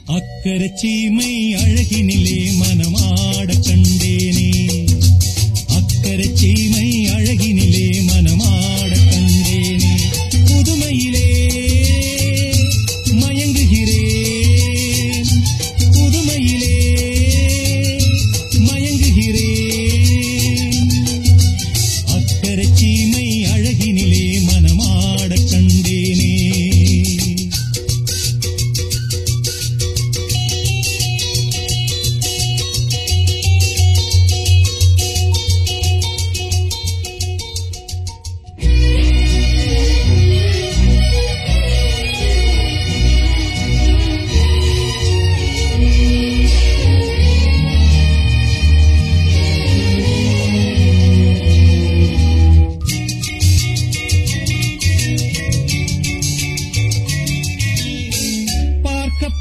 அக்கரை சீமை அழகினிலே மனமாட கண்டேனே, அக்கரை சீமை அழகினிலே மனமாட கண்டேனே, புதுமையிலே மயங்குகிறேன், புதுமையிலே மயங்குகிறேன், அக்கரை சீமை அழகினிலே மனமாட கண்டேனே.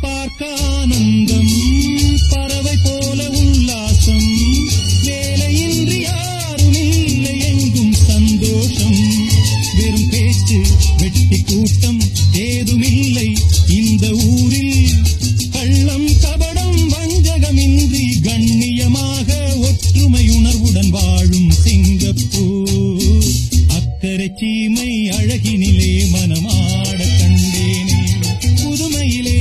பார்க்க ஆனந்தம், பறவை போல உல்லாசம், வேலையின்றி யாரும் இல்லை எங்கும் சந்தோஷம், வெறும் பேச்சு வெட்டி கூட்டம் ஏதுமில்லை இந்த ஊரில், கள்ளம் கபடம் வஞ்சகமின்றி கண்ணியமாக ஒற்றுமை உணர்வுடன் வாழும் சிங்கப்பூர், அக்கரை சீமை அழகினிலே மனமாட கண்டேனே, புதுமையிலே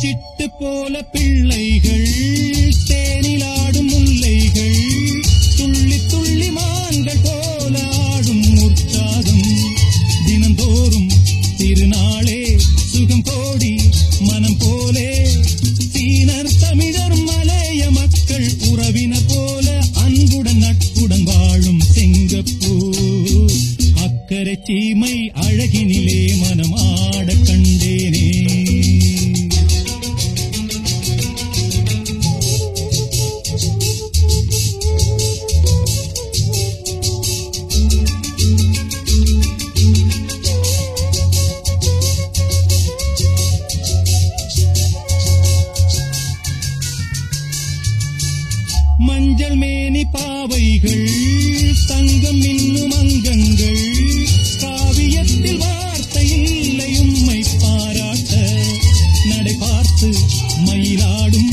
சிட்டு போல பிள்ளைகள், தேனிலாடும் முல்லைகள், துள்ளி துள்ளி மான்கள் போல ஆடும் உற்சாகம், தினந்தோறும் திருநாளே சுகம் கோடி மனம் போலே, சீனர் தமிழர் மலைய மக்கள் உறவினர் போல அன்புடன் நட்புடன் வாழும் சிங்கப்பூர், அக்கரை சீமை அழகினிலே மனமாட கண்டேனே. மஞ்சள் மேனி பாவைகள், தங்கம் இன்னும் அங்கங்கள், காவியத்தில் வார்த்தை இல்லை உம்மை பாராட்ட, நடை பார்த்து மயிலாடும்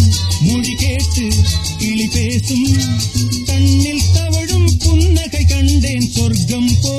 மொழி கேட்டு கிளி பேசும், கண்ணில் தவழும் புன்னகை கண்டேன் சொர்க்கம் போ